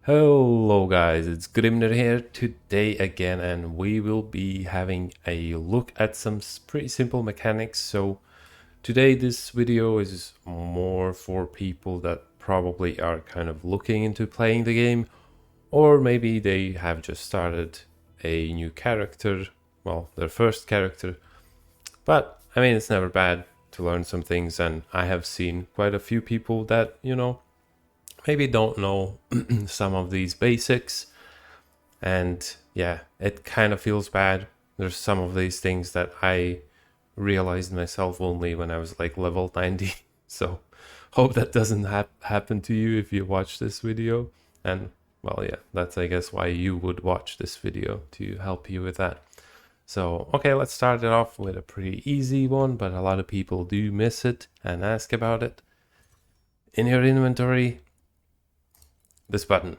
Hello guys, it's Grimner here today again, and we will be having a look at some pretty simple mechanics. So today this video is more for people that probably are kind of looking into playing the game, or maybe they have just started a new character, well, their first character. But I mean, it's never bad to learn some things, and I have seen quite a few people that, maybe don't know some of these basics, and yeah, it kind of feels bad. There's some of these things that I realized myself only when I was like level 90. So hope that doesn't happen to you if you watch this video. And well, yeah, that's I guess why you would watch this video, to help you with that. So okay, let's start it off with a pretty easy one, but a lot of people do miss it and ask about it. In your inventory, this button.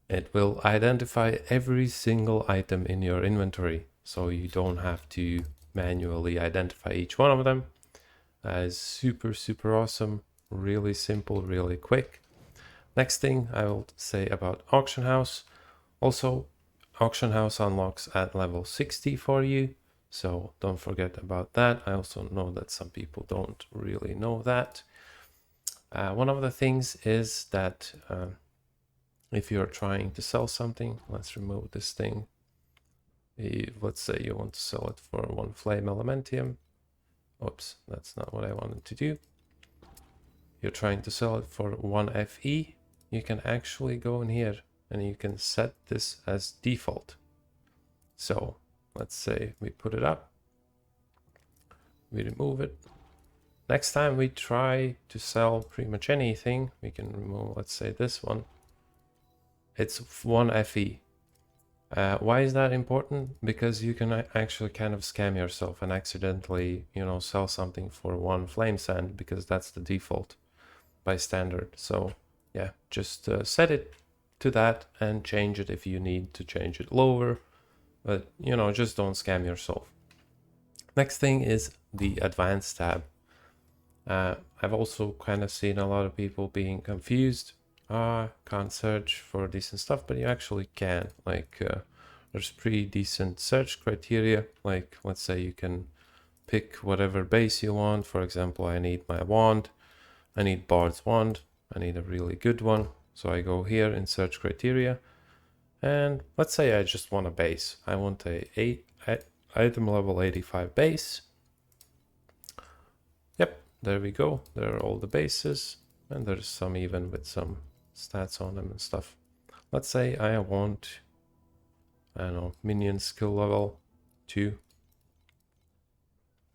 It will identify every single item in your inventory, so you don't have to manually identify each one of them. That is super awesome, really simple, really quick. Next thing I will say about Auction House. Also, Auction House unlocks at level 60 for you, so don't forget about that. I also know that some people don't really know that. One of the things is that if you're trying to sell something, let's remove this thing. Let's say you want to sell it for 1 flame elementium. Oops, that's not what I wanted to do. You're trying to sell it for 1 FE. You can actually go in here and you can set this as default. So let's say we put it up, we remove it. Next time we try to sell pretty much anything, we can remove, let's say this one. It's 1 FE. Why is that important? Because you can actually kind of scam yourself and accidentally, sell something for 1 flame sand, because that's the default by standard. So yeah, just set it to that and change it if you need to change it lower. But, just don't scam yourself. Next thing is the advanced tab. I've also kind of seen a lot of people being confused. Can't search for decent stuff, but you actually can. Like there's pretty decent search criteria. Like let's say you can pick whatever base you want. For example, I need my wand, I need Bard's wand, I need a really good one. So I go here in search criteria, and let's say I just want a base. I want a item level 85 base. Yep, there we go. There are all the bases, and there's some even with some stats on them and stuff. Let's say I want, I don't know, minion skill level 2.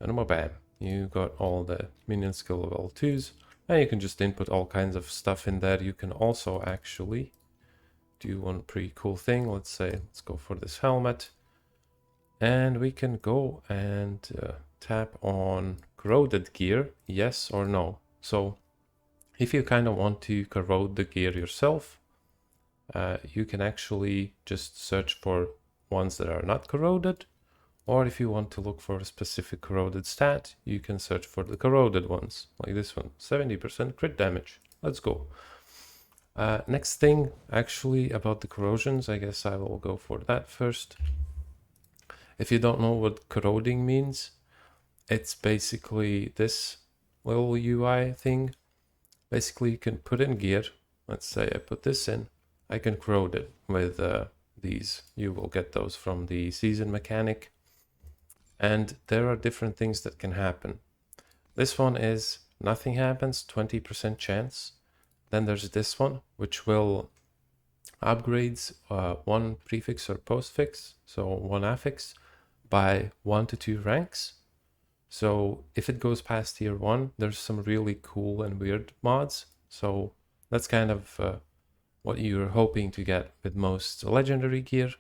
And bam, you got all the minion skill level 2s. And you can just input all kinds of stuff in there. You can also actually do one pretty cool thing. Let's say, let's go for this helmet. And we can go and tap on corroded gear, yes or no. So if you kind of want to corrode the gear yourself, you can actually just search for ones that are not corroded. Or if you want to look for a specific corroded stat, you can search for the corroded ones, like this one, 70% crit damage. Let's go. Next thing, actually, about the corrosions, I guess I will go for that first. If you don't know what corroding means, it's basically this little UI thing. Basically, you can put in gear. Let's say I put this in. I can corrode it with these. You will get those from the season mechanic. And there are different things that can happen. This one is nothing happens, 20% chance. Then there's this one, which will upgrades 1 prefix or postfix, so 1 affix, by 1 to 2 ranks. So if it goes past tier 1, there's some really cool and weird mods. So that's kind of what you're hoping to get with most legendary gear.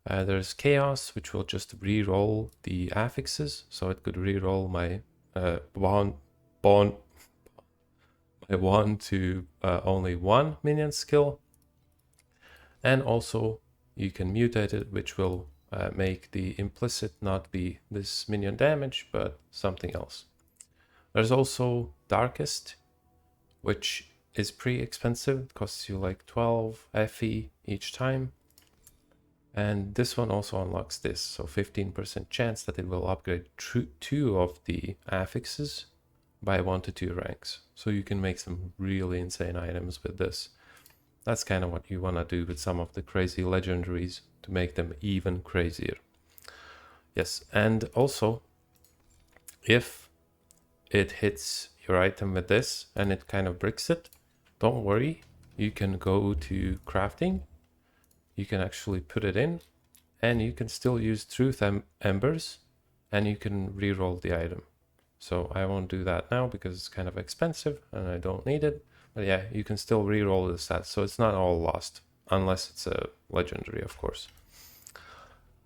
There's chaos, which will just re-roll the affixes. So it could re-roll my wand to only 1 minion skill. And also you can mutate it, which will make the implicit not be this minion damage, but something else. There's also Darkest, which is pretty expensive. It costs you like 12 FE each time. And this one also unlocks this, so 15% chance that it will upgrade two of the affixes by 1 to 2 ranks. So you can make some really insane items with this. That's kind of what you want to do with some of the crazy legendaries to make them even crazier. Yes, and also, if it hits your item with this and it kind of bricks it, don't worry, you can go to crafting, you can actually put it in, and you can still use truth embers, and you can re-roll the item. So I won't do that now because it's kind of expensive and I don't need it. But yeah, you can still re-roll the stats, so it's not all lost, unless it's a legendary, of course.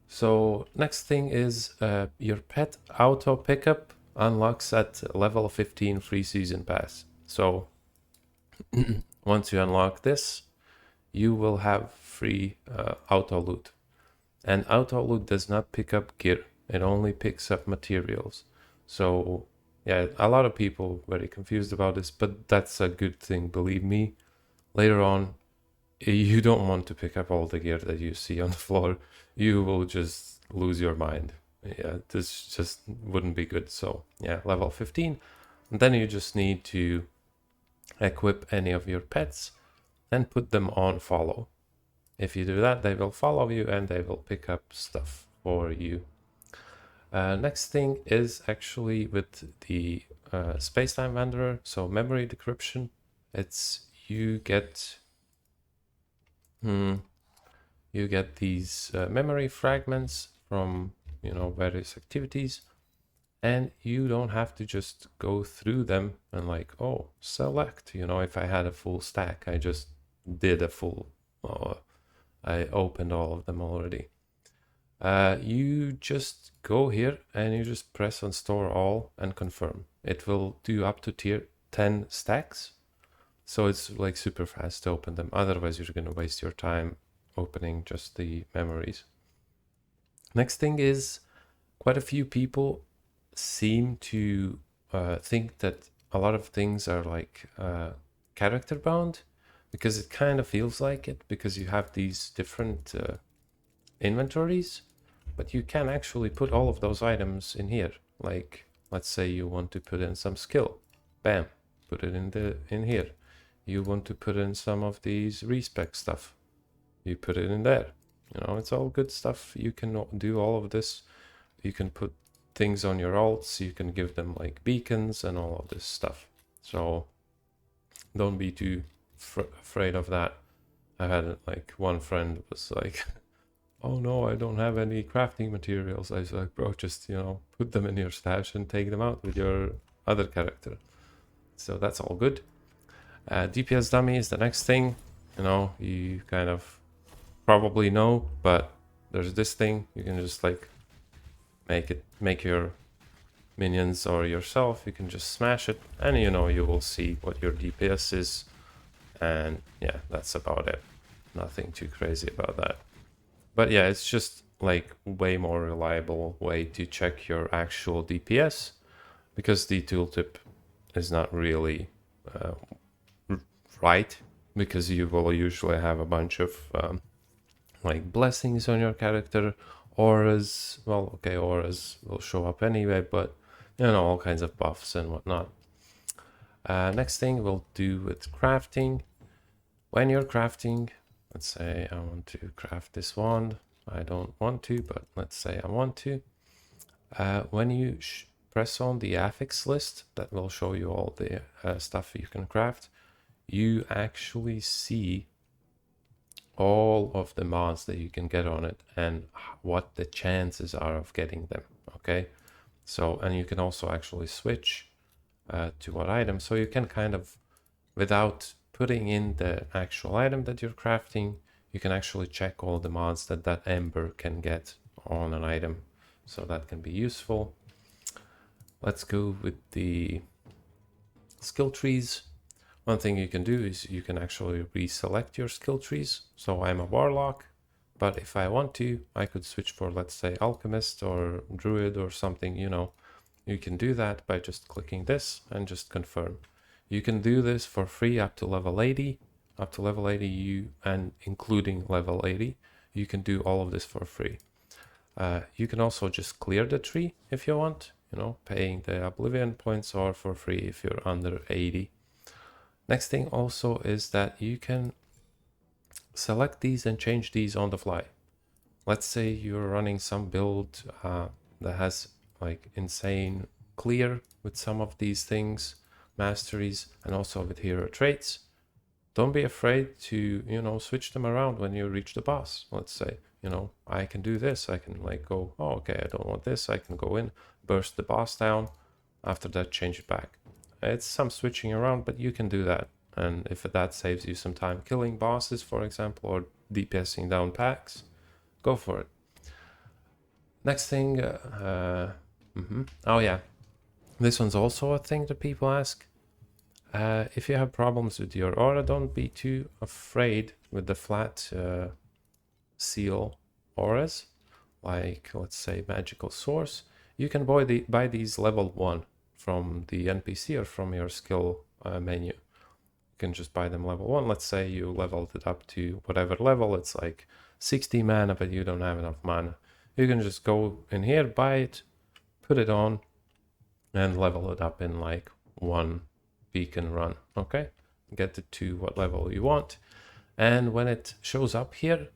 So next thing is your pet auto pickup unlocks at level 15 free season pass. So once you unlock this, you will have free auto loot. And auto loot does not pick up gear, it only picks up materials. So yeah, a lot of people very confused about this, but that's a good thing, believe me. Later on, you don't want to pick up all the gear that you see on the floor. You will just lose your mind. Yeah, this just wouldn't be good. So yeah, level 15. And then you just need to equip any of your pets and put them on follow. If you do that, they will follow you and they will pick up stuff for you. Next thing is actually with the SpaceTime Wanderer, so memory decryption. It's you get these memory fragments from various activities, and you don't have to just go through them and like, oh, select. If I had a full stack, I just did a full. I opened all of them already. You just go here and you just press on store all and confirm. It will do up to tier 10 stacks. So it's like super fast to open them. Otherwise you're going to waste your time opening just the memories. Next thing is quite a few people seem to think that a lot of things are like character bound, because it kind of feels like it, because you have these different inventories. But you can actually put all of those items in here. Like, let's say you want to put in some skill. Bam, put it in here. You want to put in some of these respec stuff. You put it in there. It's all good stuff. You can do all of this. You can put things on your alts. You can give them like beacons and all of this stuff. So don't be too afraid of that. I had like one friend was like, oh no, I don't have any crafting materials. I was like, bro, just, put them in your stash and take them out with your other character. So that's all good. DPS dummy is the next thing. You kind of probably know, but there's this thing. You can just like make your minions or yourself. You can just smash it and you will see what your DPS is. And yeah, that's about it. Nothing too crazy about that. But yeah, it's just like way more reliable way to check your actual DPS, because the tooltip is not really right, because you will usually have a bunch of like blessings on your character, auras. Well, okay, auras will show up anyway, but all kinds of buffs and whatnot. Next thing we'll do with crafting. When you're crafting, let's say I want to craft this wand. I don't want to, but let's say I want to. When you press on the affix list, that will show you all the stuff you can craft. You actually see all of the mods that you can get on it and what the chances are of getting them. Okay, so, and you can also actually switch to what item, so you can kind of, without putting in the actual item that you're crafting, you can actually check all the mods that ember can get on an item. So that can be useful. Let's go with the skill trees. One thing you can do is you can actually reselect your skill trees. So I'm a warlock, but if I want to, I could switch for, let's say, alchemist or druid or something. You can do that by just clicking this and just confirm. You can do this for free up to level 80. Up to level 80, and including level 80, you can do all of this for free. You can also just clear the tree if you want, you know, paying the Oblivion points, or for free if you're under 80. Next thing also is that you can select these and change these on the fly. Let's say you're running some build that has like insane clear with some of these things, masteries, and also with hero traits. Don't be afraid to, you know, switch them around when you reach the boss. Let's say, you know, I can do this. I can like go, oh, okay, I don't want this. I can go in, burst the boss down. After that, change it back. It's some switching around, but you can do that. And if that saves you some time killing bosses, for example, or DPSing down packs, go for it. Next thing, oh yeah, this one's also a thing that people ask. If you have problems with your aura, don't be too afraid with the flat seal auras, like let's say magical source. You can buy these level 1 from the NPC or from your skill menu. You can just buy them level 1. Let's say you leveled it up to whatever level, it's like 60 mana, but you don't have enough mana. You can just go in here, buy it, put it on, and level it up in like one beacon run. Okay, get it to what level you want. And when it shows up here,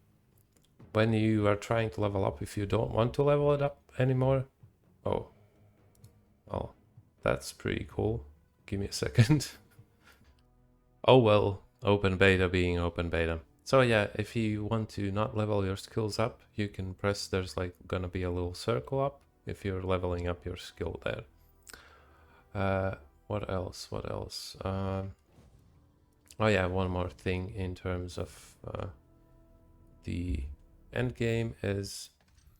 when you are trying to level up, if you don't want to level it up anymore, oh, that's pretty cool. Give me a second. Oh well, open beta being open beta. So yeah, if you want to not level your skills up, you can press, there's like gonna be a little circle up if you're leveling up your skill there. What else? Oh yeah, one more thing in terms of the end game is,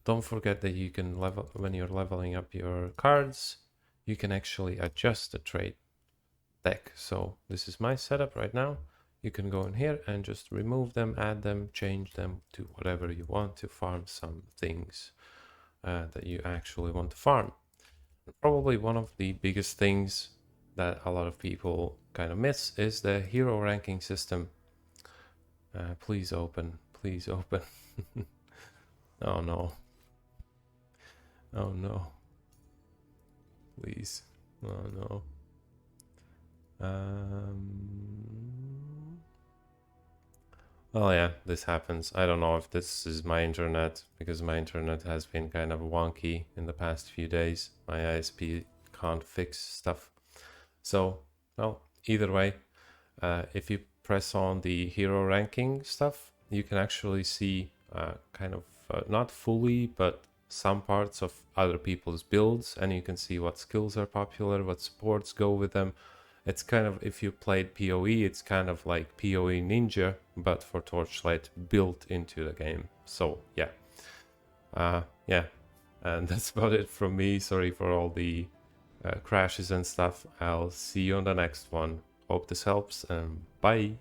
don't forget that you can level, when you're leveling up your cards, you can actually adjust the trait deck. So this is my setup right now. You can go in here and just remove them, add them, change them to whatever you want to farm some things that you actually want to farm. Probably one of the biggest things that a lot of people kind of miss is the hero ranking system. Please open, please open. Oh no. Oh no. Please. Oh no. Oh yeah, this happens. I don't know if this is my internet, because my internet has been kind of wonky in the past few days. My ISP can't fix stuff. So, well, either way, if you press on the hero ranking stuff, you can actually see kind of not fully, but some parts of other people's builds, and you can see what skills are popular, what supports go with them. It's kind of, if you played PoE, it's kind of like PoE Ninja, but for Torchlight built into the game. So yeah, yeah, and that's about it from me. Sorry for all the crashes and stuff. I'll see you on the next one. Hope this helps, and bye.